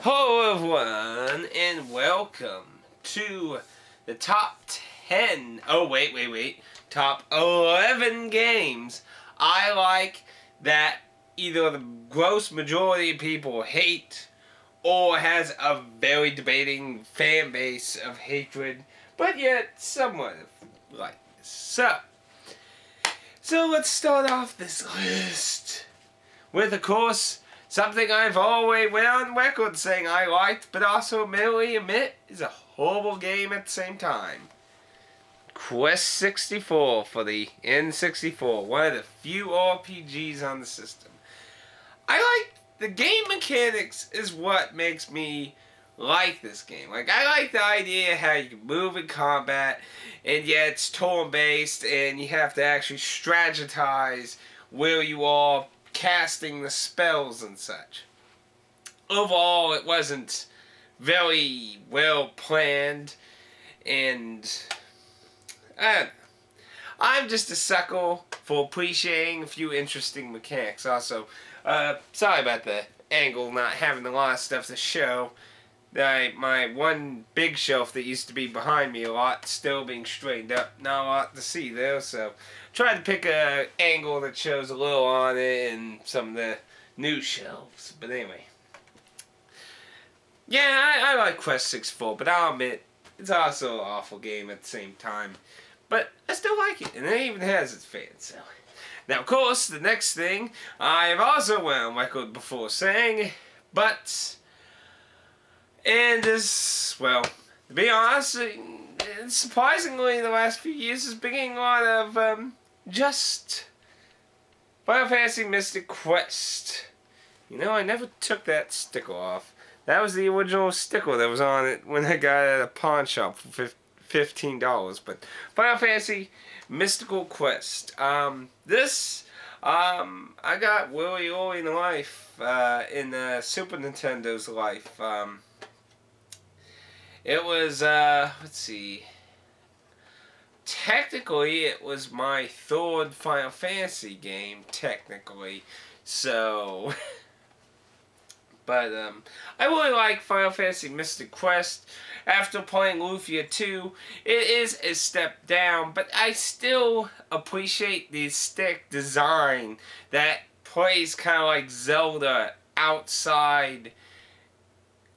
Hello everyone, and welcome to the top 10, top 11 games I like that either the gross majority of people hate or has a very debating fan base of hatred, but yet somewhat of like this. So let's start off this list with, of course, something I've always went on record saying I liked, but also admittedly admit is a horrible game at the same time. Quest 64 for the N64, one of the few RPGs on the system. I like the game mechanics is what makes me like this game. Like, I like the idea how you can move in combat, and yet it's turn-based, and you have to actually strategize where you are casting the spells and such. Overall, it wasn't very well planned, and I'm just a sucker for appreciating a few interesting mechanics. Also, sorry about the angle, not having a lot of stuff to show. My one big shelf that used to be behind me a lot, still being straightened up. Not a lot to see there, so tried to pick a angle that shows a little on it and some of the new shelves. But anyway. Yeah, I like Quest 64, but I'll admit, it's also an awful game at the same time. But I still like it, and it even has its fans, so. Now, of course, the next thing I've also went on record before saying, but... and this, well, to be honest, surprisingly, the last few years has been getting a lot of, just Final Fantasy Mystic Quest. You know, I never took that sticker off. That was the original sticker that was on it when I got it at a pawn shop for $15. But Final Fantasy Mystical Quest. I got really early in life, in Super Nintendo's life. It was, let's see, technically it was my third Final Fantasy game, technically, so, but, I really like Final Fantasy Mystic Quest. After playing Lufia 2, it is a step down, but I still appreciate the stick design that plays kind of like Zelda outside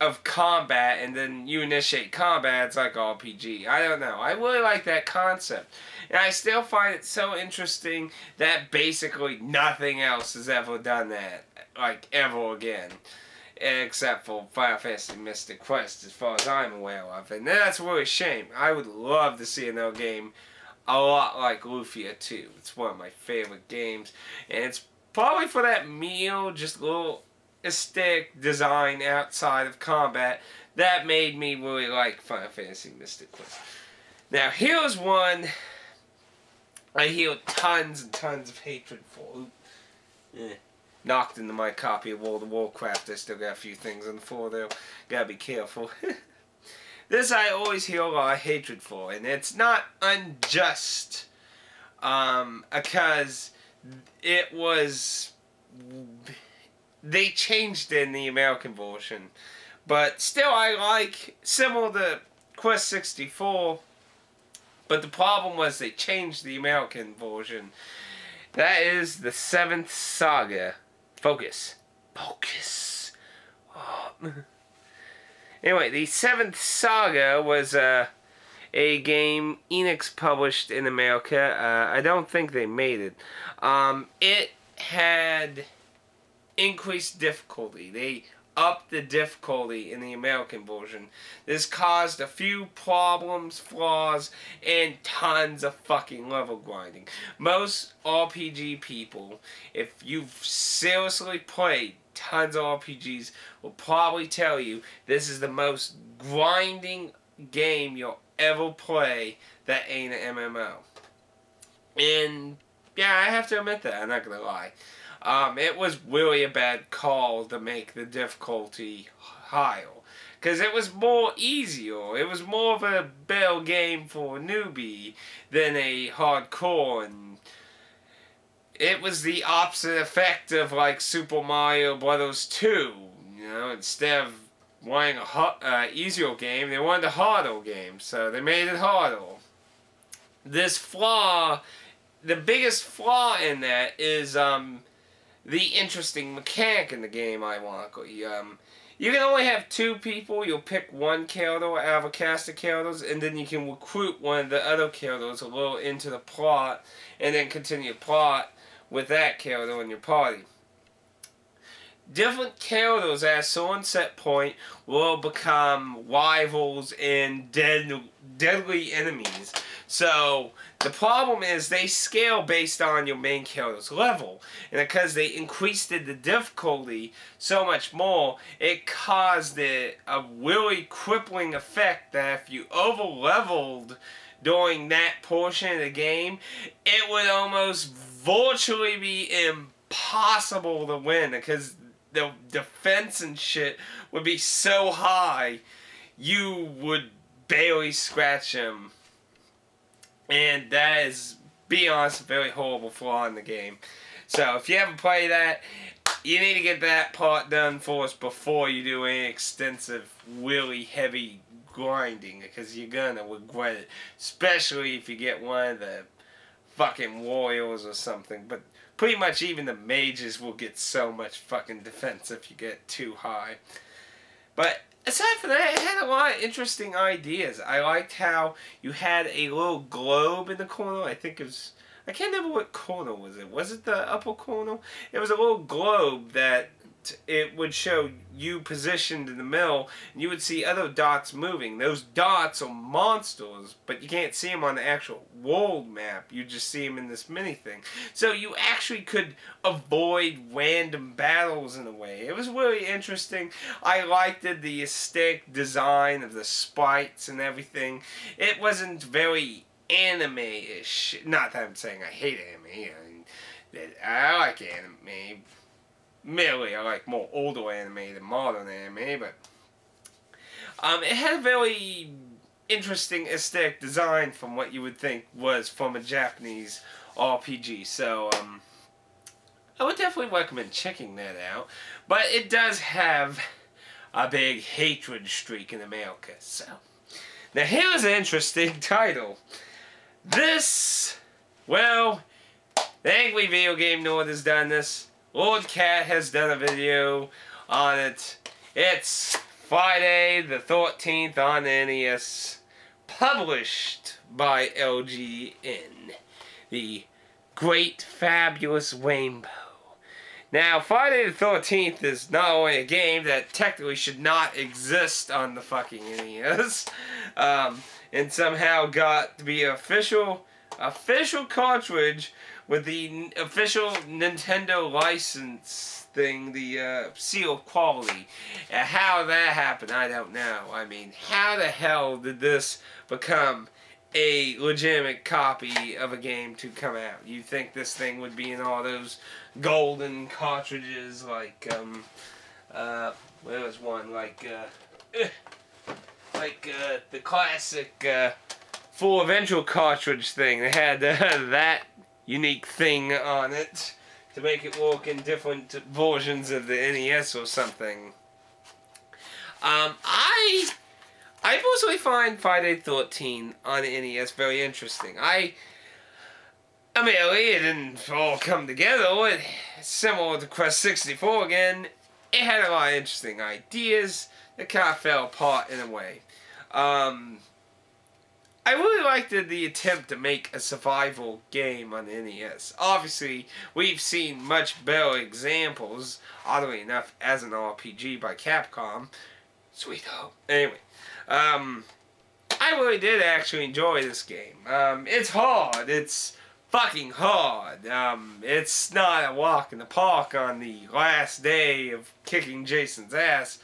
of combat, and then you initiate combat. It's like RPG. I don't know. I really like that concept. And I still find it so interesting that basically nothing else has ever done that, like, ever again. Except for Final Fantasy Mystic Quest, as far as I'm aware of. And that's really a shame. I would love to see another game a lot like Lufia 2. It's one of my favorite games. And it's probably for that meal, just a little aesthetic design outside of combat that made me really like Final Fantasy Mystic Quest. Now, here's one I hear tons and tons of hatred for. Knocked into my copy of World of Warcraft. I still got a few things on the floor there. Gotta be careful. This I always hear a lot of hatred for, and it's not unjust, because it was... they changed it in the American version. But still, I like, similar to Quest 64, but the problem was they changed the American version. That is the 7th Saga. Focus. Focus. Oh. Anyway, the 7th Saga was a game Enix published in America. I don't think they made it. It had increased difficulty. They upped the difficulty in the American version. This caused a few problems, flaws, and tons of fucking level grinding. Most RPG people, if you've seriously played tons of RPGs, will probably tell you this is the most grinding game you'll ever play that ain't an MMO. And yeah, I have to admit that, I'm not gonna lie. It was really a bad call to make the difficulty higher. Because it was more easier. It was more of a better game for a newbie than a hardcore. And it was the opposite effect of like Super Mario Bros. 2. You know, instead of wanting a easier game, they wanted a harder game, so they made it harder. This flaw, the biggest flaw in that is the interesting mechanic in the game, ironically. You can only have 2 people. You'll pick one character out of a cast of characters, and then you can recruit one of the other characters a little into the plot, and then continue the plot with that character in your party. Different characters at a certain set point will become rivals and deadly enemies. So the problem is they scale based on your main character's level, and because they increased the difficulty so much more, it caused a really crippling effect that if you over-leveled during that portion of the game, it would almost virtually be impossible to win, because the defense and shit would be so high you would barely scratch him. And that is, be honest, a very horrible flaw in the game. So if you haven't played that, you need to get that part done first before you do any extensive, really heavy grinding, because you're gonna regret it. Especially if you get one of the fucking warriors or something. But pretty much even the mages will get so much fucking defense if you get too high. But aside from that, it had a lot of interesting ideas. I liked how you had a little globe in the corner. I think it was, I can't remember what corner was it. Was it the upper corner? It was a little globe that it would show you positioned in the middle, and you would see other dots moving. Those dots are monsters, but you can't see them on the actual world map. You just see them in this mini thing. So you actually could avoid random battles in a way. It was really interesting. I liked the aesthetic design of the sprites and everything. It wasn't very anime-ish. Not that I'm saying I hate anime. I like anime. Merely, I like more older anime than modern anime, but it had a very interesting aesthetic design from what you would think was from a Japanese RPG. So, I would definitely recommend checking that out. But it does have a big hatred streak in America. So, now here's an interesting title. This, well, the Angry Video Game Nerd has done this. Lord Cat has done a video on it. It's Friday the 13th on NES, published by LGN, the Great Fabulous Rainbow. Now, Friday the 13th is not only a game that technically should not exist on the fucking NES, and somehow got to be an official cartridge with the official Nintendo license thing, the seal of quality. How that happened, I don't know. I mean, how the hell did this become a legitimate copy of a game to come out? You'd think this thing would be in all those golden cartridges, like, where was one, like the classic Full Adventure cartridge thing. They had that unique thing on it to make it work in different versions of the NES or something. I personally find Friday the 13th on the NES very interesting. I mean, it didn't all come together. Similar to Quest 64 again, it had a lot of interesting ideas that kind of fell apart in a way. I really liked the attempt to make a survival game on the NES. Obviously, we've seen much better examples, oddly enough, as an RPG by Capcom. Sweet hope. Anyway, I really did actually enjoy this game. It's hard. It's fucking hard. It's not a walk in the park on the last day of kicking Jason's ass.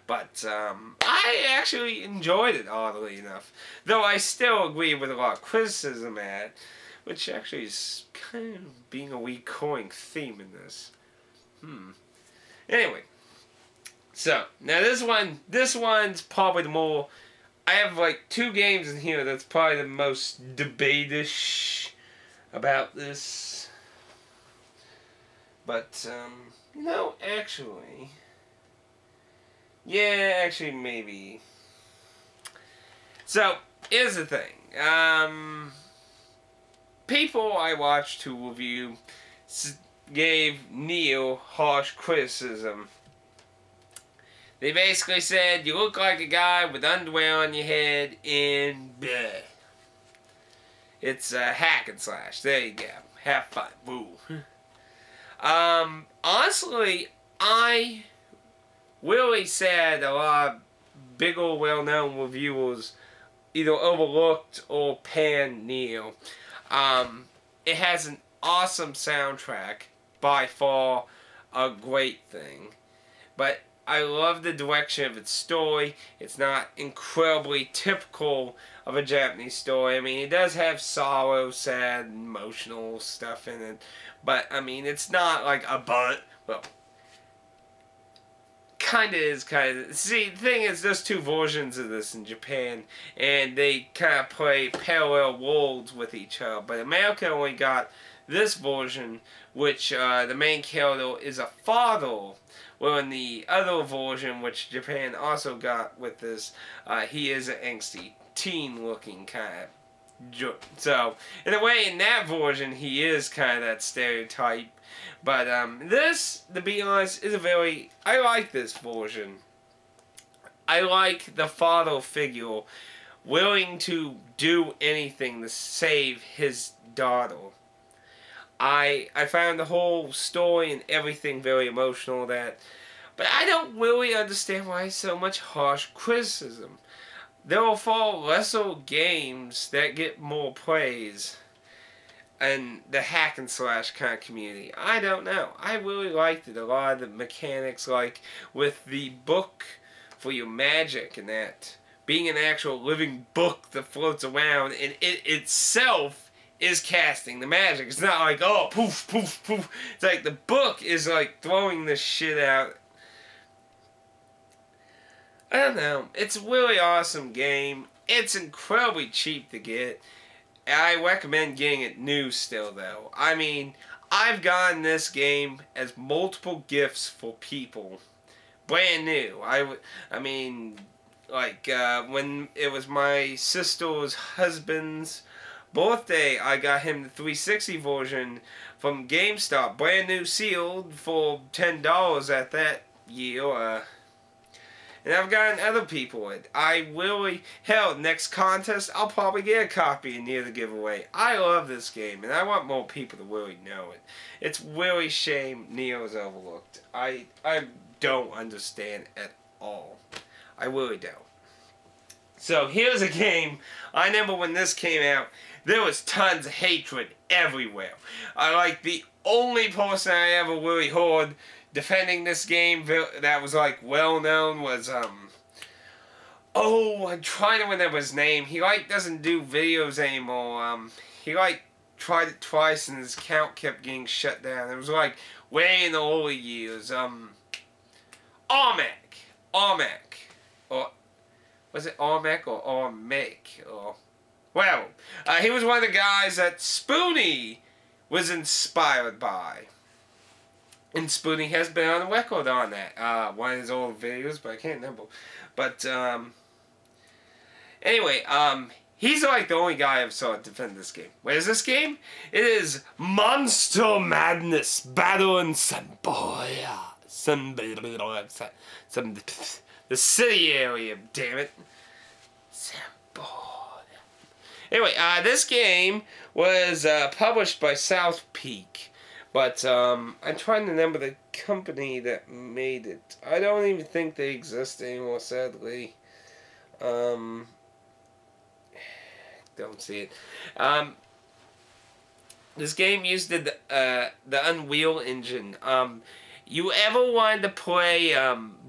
But I actually enjoyed it, oddly enough. Though I still agree with a lot of criticism at it, which actually is kind of being a recurring theme in this. Anyway. So, now this one's probably the more... I have like 2 games in here that's probably the most debate-ish about this. But, you know, actually... Yeah, actually, maybe. So, here's the thing. People I watched who review gave Nier harsh criticism. They basically said, you look like a guy with underwear on your head and bleh. It's a hack and slash. There you go. Have fun. Woo. Honestly, I really sad a lot of bigger, well-known reviewers either overlooked or panned Nier. It has an awesome soundtrack, by far a great thing. But I love the direction of its story. It's not incredibly typical of a Japanese story. I mean, it does have sorrow, sad, emotional stuff in it. But, I mean, it's not like a well, kind of is, kind of. See, the thing is, there's two versions of this in Japan, and they kind of play parallel worlds with each other. But America only got this version, which the main character is a father. Well, in the other version, which Japan also got with this, he is an angsty teen-looking kind of. So, in a way, in that version, he is kind of that stereotype. But this, to be honest, is a very... I like this version. I like the father figure willing to do anything to save his daughter. I found the whole story and everything very emotional, but I don't really understand why so much harsh criticism. There are far lesser games that get more praise in the hack and slash kind of community. I don't know. I really liked it. A lot of the mechanics, like with the book for your magic and that, being an actual living book that floats around, and it itself is casting the magic. It's not like, oh, poof, poof, poof. It's like the book is like throwing this shit out. I don't know. It's a really awesome game. It's incredibly cheap to get. I recommend getting it new still, though. I mean, I've gotten this game as multiple gifts for people. Brand new. I mean, like, when it was my sister's husband's birthday, I got him the 360 version from GameStop, brand new sealed for $10 at that year. And I've gotten other people it. I really, hell, next contest, I'll probably get a copy and Nier the giveaway. I love this game, and I want more people to really know it. It's really shame Nier is overlooked. I don't understand at all. I really don't. So here's a game. I remember when this came out, there was tons of hatred everywhere. The only person I ever really heard defending this game that was like well known was oh, I'm trying to remember his name. He doesn't do videos anymore. He tried it twice and his account kept getting shut down. It was like way in the early years. Armac, or was it Armac or Armac or well, he was one of the guys that Spoonie was inspired by. And Spoonie has been on the record on that. One of his old videos, but I can't remember. But, anyway, he's like the only guy I ever saw defend this game. Where's this game? It is Monster Madness Battle in Samboya. The city area, damn it. Samboya. Anyway, this game was published by South Peak. But, I'm trying to remember the company that made it. I don't even think they exist anymore, sadly. Don't see it. This game used the Unreal Engine. You ever wanted to play,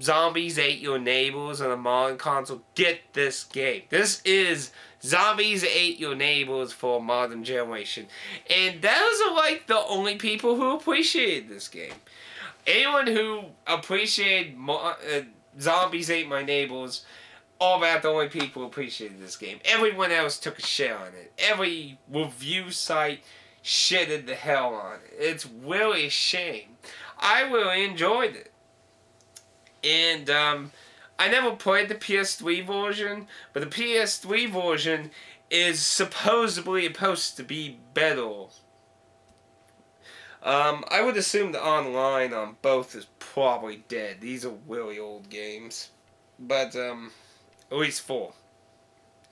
Zombies Ate Your Neighbors on a modern console? Get this game. This is Zombies Ate Your Neighbors for a modern generation. And those are like the only people who appreciated this game. Anyone who appreciated Zombies Ate My Neighbors, all about the only people who appreciated this game. Everyone else took a shit on it. Every review site shitted the hell on it. It's really a shame. I really enjoyed it. And I never played the PS3 version, but the PS3 version is supposedly supposed to be better. I would assume the online on both is probably dead. These are really old games. But, at least 4.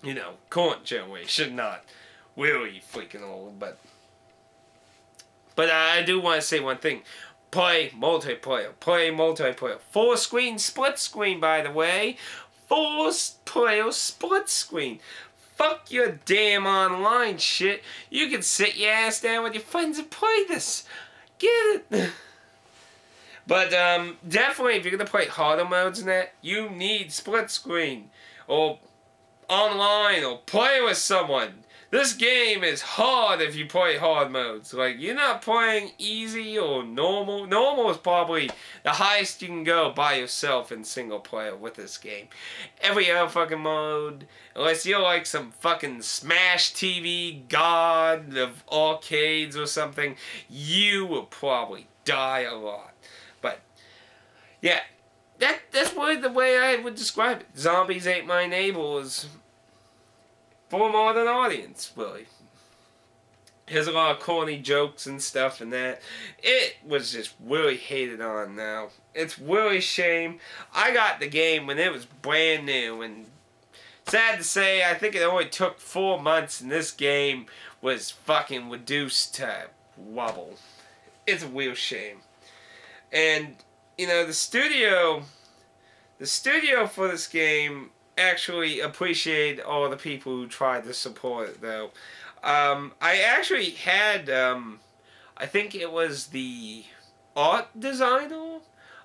You know, current generation, not really freaking old, but I do want to say one thing. Play multiplayer. Play multiplayer. 4-screen split screen, by the way. 4-player split screen. Fuck your damn online shit. You can sit your ass down with your friends and play this. Get it? But definitely, if you're gonna play harder modes than that, you need split screen or online or play with someone. This game is hard if you play hard modes. Like, you're not playing easy or normal. Normal is probably the highest you can go by yourself in single player with this game. Every other fucking mode, unless you're like some fucking Smash TV god of arcades or something, you will probably die a lot. But, yeah, that's really the way I would describe it. Zombies Ate My Neighbors for a modern audience, really. There's a lot of corny jokes and stuff in that. It was just really hated on now. It's really a shame. I got the game when it was brand new, and sad to say, I think it only took 4 months and this game was fucking reduced to rubble. It's a real shame. And, you know, the studio for this game actually appreciate all the people who tried to support it, though. I actually had, I think it was the art designer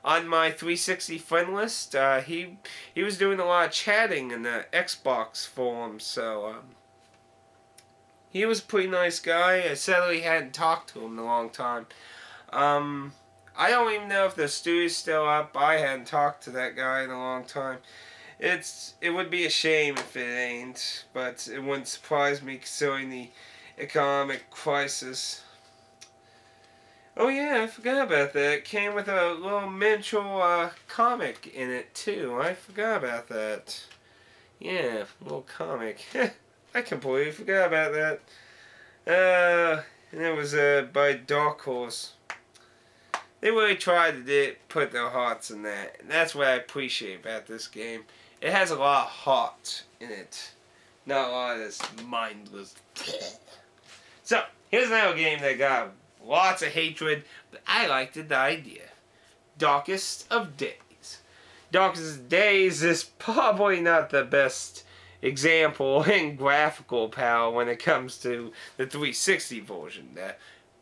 on my 360 friend list. He was doing a lot of chatting in the Xbox forum, so he was a pretty nice guy. I sadly hadn't talked to him in a long time. I don't even know if the studio's still up. I hadn't talked to that guy in a long time. It would be a shame if it ain't, but it wouldn't surprise me considering the economic crisis. Oh yeah, I forgot about that. It came with a little miniature comic in it too. I forgot about that. Yeah, a little comic. I completely forgot about that. And it was by Dark Horse. They really tried to put their hearts in that. And that's what I appreciate about this game. It has a lot of heart in it. Not a lot of this mindless. So, here's another game that got lots of hatred, but I liked the idea. Darkest of Days. Darkest of Days is probably not the best example in graphical power when it comes to the 360 version. The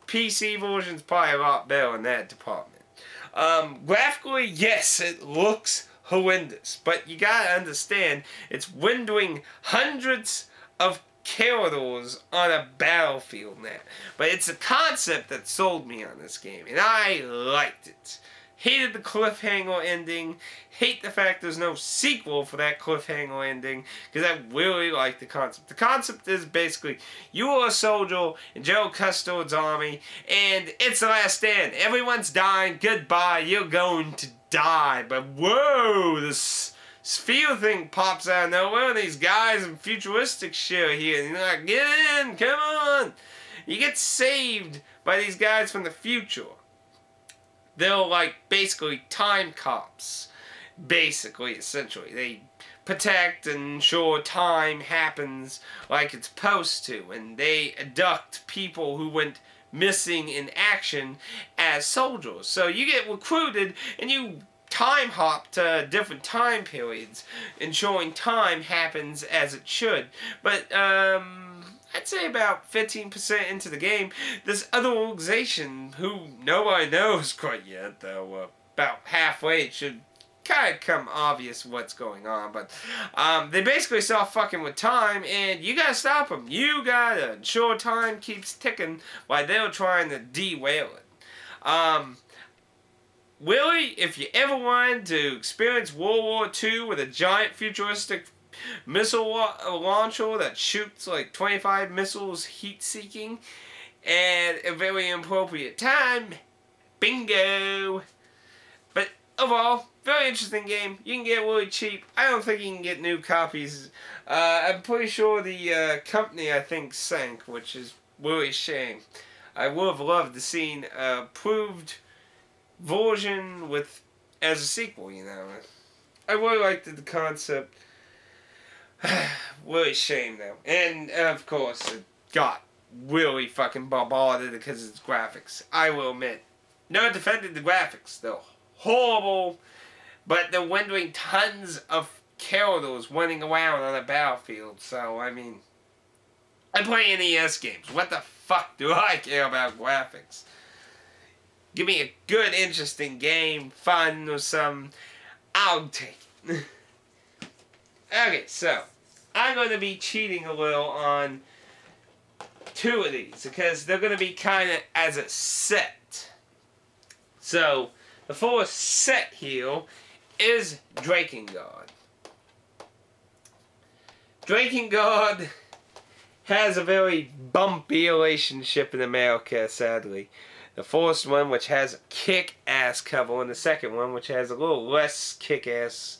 PC version is probably a lot better in that department. Graphically, yes, it looks horrendous, but you gotta understand, it's windowing hundreds of characters on a battlefield now. But it's the concept that sold me on this game, and I liked it. Hated the cliffhanger ending. Hate the fact there's no sequel for that cliffhanger ending, because I really like the concept. The concept is basically, you are a soldier in General Custer's army, and it's the last stand. Everyone's dying. Goodbye. You're going to die. But whoa, this sphere thing pops out of nowhere, and these guys in futuristic shit are here, and you're like, get in, come on. You get saved by these guys from the future. They're like basically time cops. Basically, essentially. They protect and ensure time happens like it's supposed to. And they abduct people who went missing in action as soldiers. So you get recruited and you time hop to different time periods, ensuring time happens as it should. But, I'd say about 15% into the game, this other organization, who nobody knows quite yet, though about halfway it should kind of come obvious what's going on, but they basically start fucking with time, and you gotta stop them. You gotta ensure time keeps ticking while they're trying to derail it. Really, if you ever wanted to experience World War II with a giant futuristic missile launcher that shoots like 25 missiles heat-seeking at a very appropriate time, bingo! But overall, very interesting game. You can get it really cheap. I don't think you can get new copies. I'm pretty sure the company, I think, sank, which is really a shame. I would have loved to see a proved version with as a sequel, you know. I really liked the concept. Really shame, though. And, of course, it got really fucking bombarded because of its graphics. I will admit. No defending the graphics. They're horrible. But they're rendering tons of characters running around on a battlefield. So, I mean, I play NES games. What the fuck do I care about graphics? Give me a good, interesting game, fun or some. I'll take it. Okay, so I'm going to be cheating a little on two of these because they're going to be kind of as a set. So the first set here is Drakengard. Drakengard has a very bumpy relationship in America, sadly. The first one, which has a kick-ass cover, and the second one, which has a little less kick-ass.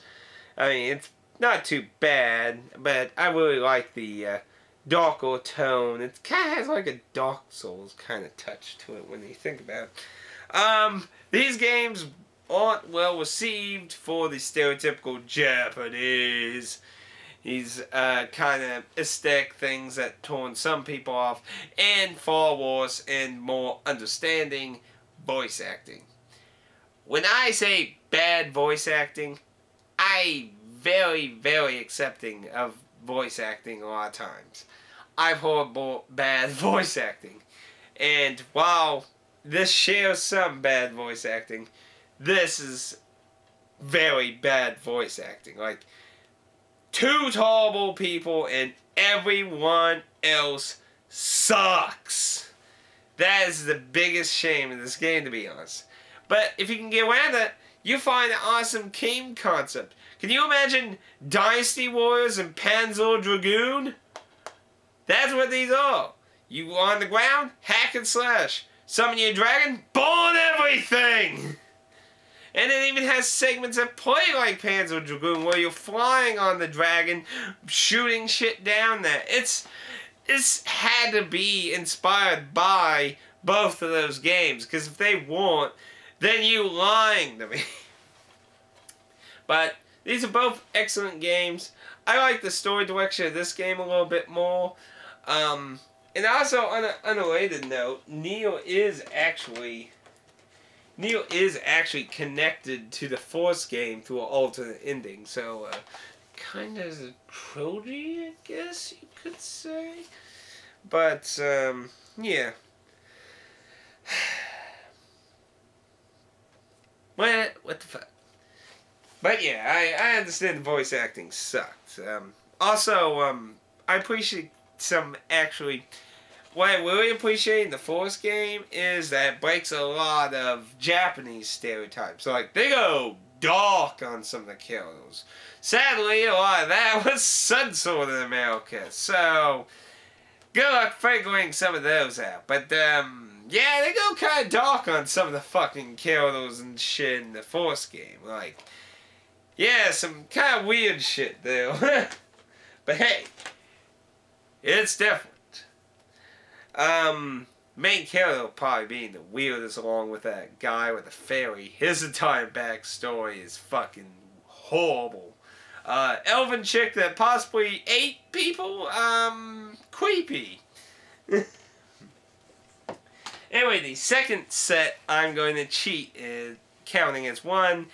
I mean, it's not too bad, but I really like the darker tone. It kind of has like a Dark Souls kind of touch to it when you think about it. These games aren't well received for the stereotypical Japanese. These kind of aesthetic things that turn some people off, and far worse and more understanding voice acting. When I say bad voice acting, I very accepting of voice acting a lot of times. I've heard bad voice acting, and while this shares some bad voice acting, this is very bad voice acting. Like, two horrible people and everyone else sucks. That is the biggest shame in this game, to be honest. But if you can get around that, you find an awesome game concept. Can you imagine Dynasty Warriors and Panzer Dragoon? That's what these are. You on the ground, hack and slash. Summon your dragon, burn everything! And it even has segments that play like Panzer Dragoon, where you're flying on the dragon, shooting shit down there. It's had to be inspired by both of those games, because if they weren't, then you lying to me. But these are both excellent games. I like the story direction of this game a little bit more. And also, on an unrelated note, Nier is actually connected to the first game through an alternate ending. So, kind of as a trilogy, I guess you could say. But, yeah. What the fuck? But yeah, I understand the voice acting sucked. Also, I appreciate some actually. What I really appreciate in the first game is that it breaks a lot of Japanese stereotypes. Like, they go dark on some of the characters. Sadly, a lot of that was censored in America. So, good luck figuring some of those out. But, yeah, they go kind of dark on some of the fucking characters and shit in the first game. Like, yeah, some kind of weird shit there. But hey, it's different. Main character probably being the weirdest, along with that guy with the fairy. His entire backstory is fucking horrible. Elven chick that possibly ate people, creepy. Anyway, the second set I'm going to cheat, counting as one,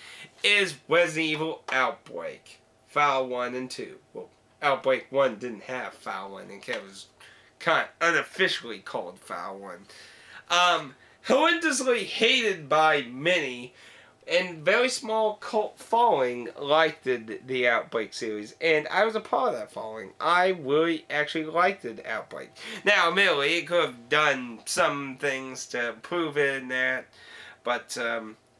is Resident Evil Outbreak. File 1 and 2. Well, Outbreak 1 didn't have File 1, and it was kind of unofficially called File 1. Horrendously hated by many, and very small cult following liked the Outbreak series, and I was a part of that following. I really actually liked the Outbreak. Now, admittedly, it could have done some things to improve it and that, but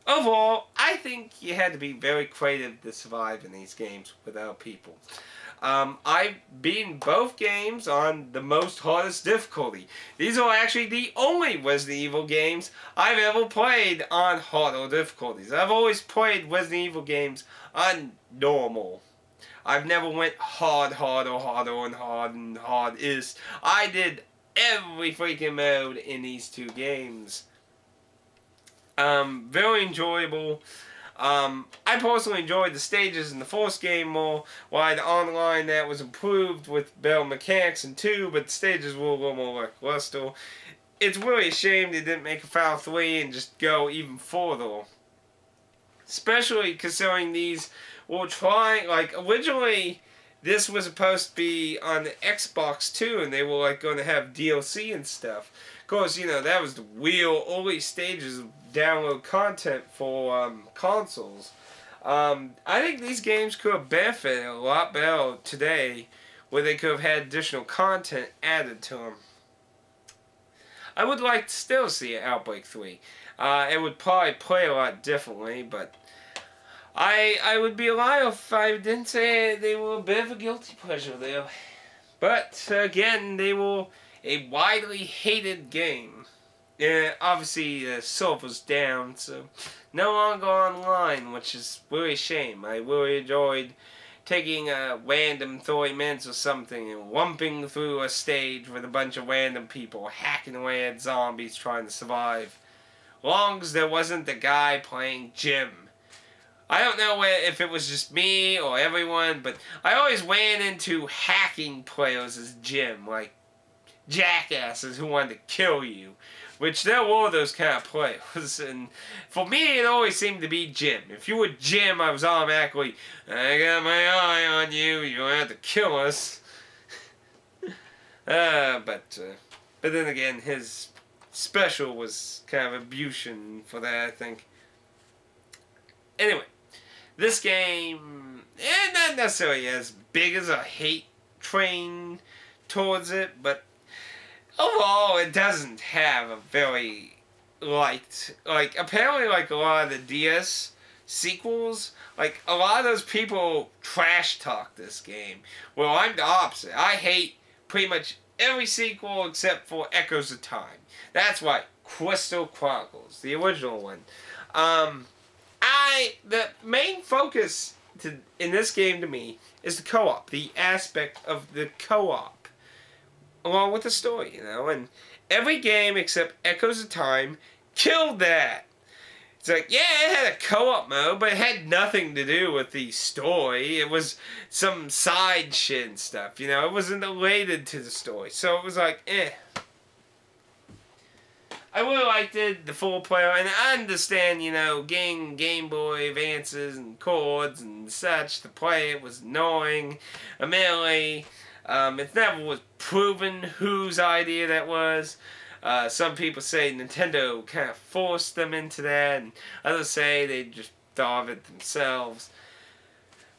overall, I think you had to be very creative to survive in these games without people. I've beaten both games on the most hardest difficulty. These are actually the only Resident Evil games I've ever played on harder difficulties. I've always played Resident Evil games on normal. I've never went hard, or harder, and hard is. I did every freaking mode in these two games. Very enjoyable. I personally enjoyed the stages in the first game more, while the online that was improved with better mechanics in 2, but the stages were a little more lackluster. It's really a shame they didn't make a Final 3 and just go even further. Especially considering these were trying, like, originally this was supposed to be on the Xbox too, and they were like going to have DLC and stuff. Of course, you know, that was the real early stages of download content for consoles. I think these games could have benefited a lot better today, where they could have had additional content added to them. I would like to still see an Outbreak 3. It would probably play a lot differently, but I would be a liar if I didn't say they were a bit of a guilty pleasure there. But again, they were a widely hated game. Obviously, the server's down, so no longer online, which is really a shame. I really enjoyed taking a random 30 minutes or something and lumping through a stage with a bunch of random people hacking away at zombies trying to survive. Long as there wasn't the guy playing Jim. I don't know if it was just me or everyone, but I always ran into hacking players as Jim, like jackasses who wanted to kill you. Which there were those kind of players, and for me it always seemed to be Jim. If you were Jim, I was automatically, I got my eye on you, you don't have to kill us. But then again, his special was kind of abusion for that, I think. Anyway, this game, not necessarily as big as a hate train towards it, but overall, it doesn't have a very liked, like, apparently, like, a lot of the DS sequels, like, a lot of those people trash talk this game. Well, I'm the opposite. I hate pretty much every sequel except for Echoes of Time. That's right, Crystal Chronicles, the original one. The main focus in this game to me is the co-op, the aspect of the co-op, along with the story, you know, and every game except Echoes of Time killed that. It's like, yeah, it had a co-op mode, but it had nothing to do with the story. It was some side shit and stuff, you know, it wasn't related to the story, so it was like, eh. I really liked it, the full player, and I understand, you know, getting Game Boy Advances and cords and such to play it was annoying. Admittedly, it never was proven whose idea that was. Some people say Nintendo kind of forced them into that, and others say they just thought of it themselves.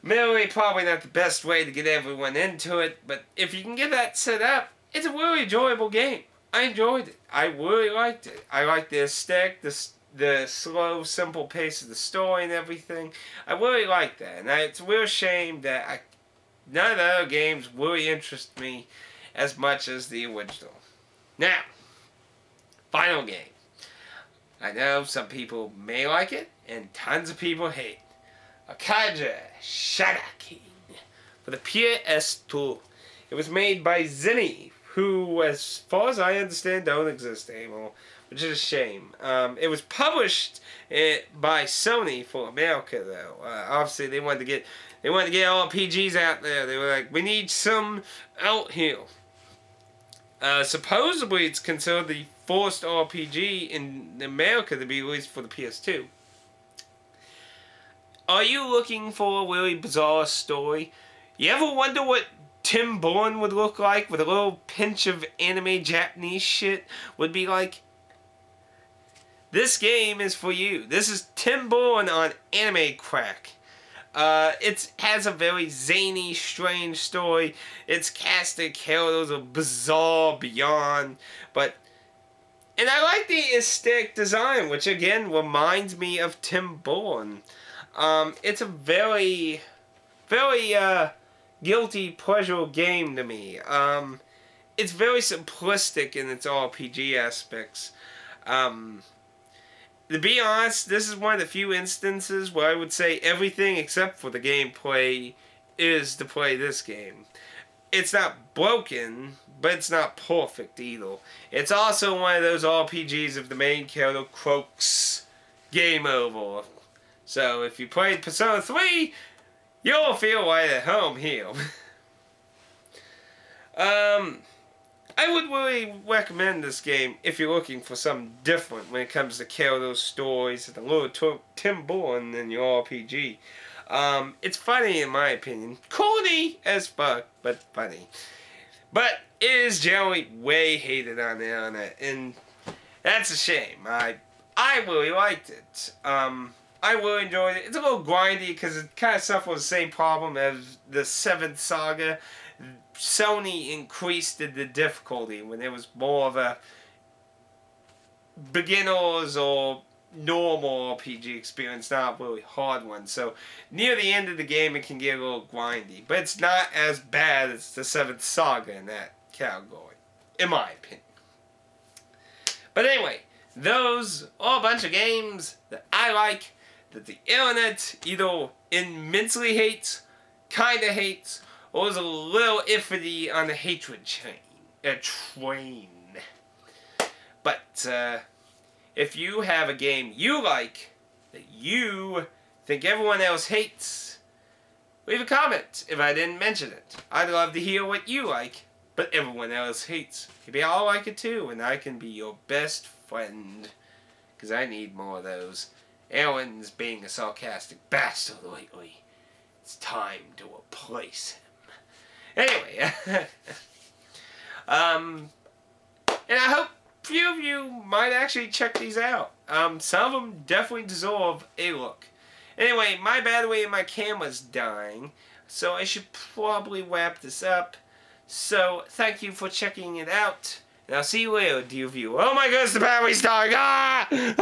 Admittedly, probably not the best way to get everyone into it, but if you can get that set up, it's a really enjoyable game. I enjoyed it. I really liked it. I liked the aesthetic, the slow, simple pace of the story and everything. I really liked that. And it's a real shame that none of the other games really interest me as much as the original. Now, final game. I know some people may like it, and tons of people hate. Akaja Shadaki for the PS2. It was made by Zinni, who, as far as I understand, don't exist anymore, which is a shame. It was published by Sony for America, though. Obviously, they wanted to get RPGs out there. They were like, we need some out here. Supposedly, it's considered the first RPG in America to be released for the PS2. Are you looking for a really bizarre story? You ever wonder what Tim Burton would look like with a little pinch of anime Japanese shit would be like? This game is for you. This is Tim Burton on anime crack. It has a very zany, strange story. Its cast of characters are bizarre beyond, but And I like the aesthetic design, which again reminds me of Tim Burton. It's a very, very guilty pleasure game to me. It's very simplistic in its RPG aspects. To be honest, this is one of the few instances where I would say everything except for the gameplay is to play this game. It's not broken, but it's not perfect either. It's also one of those RPGs if the main character croaks, game over. So if you played Persona 3, you'll feel right at home here. I would really recommend this game if you're looking for something different when it comes to character stories and a little Tim Burton in your RPG. It's funny in my opinion. Corny as fuck, but funny. But it is generally way hated on the internet, and that's a shame. I really liked it. I really enjoyed it. It's a little grindy because it kind of suffers the same problem as the 7th Saga. Sony increased the difficulty when it was more of a beginners or normal RPG experience, not a really hard one. So near the end of the game it can get a little grindy, but it's not as bad as the 7th Saga in that category, in my opinion. But anyway, those are a bunch of games that I like, that the internet either immensely hates, kinda hates, or is a little iffy on the hatred train. But if you have a game you like that you think everyone else hates, leave a comment if I didn't mention it. I'd love to hear what you like, but everyone else hates. Maybe I'll like it too, and I can be your best friend. Because I need more of those. Aaron's being a sarcastic bastard lately. It's time to replace him. Anyway, and I hope a few of you might actually check these out. Some of them definitely deserve a look. Anyway, my battery in my camera's dying, so I should probably wrap this up. So, thank you for checking it out, and I'll see you later, dear viewer. Oh my goodness, the battery's dying! Ah!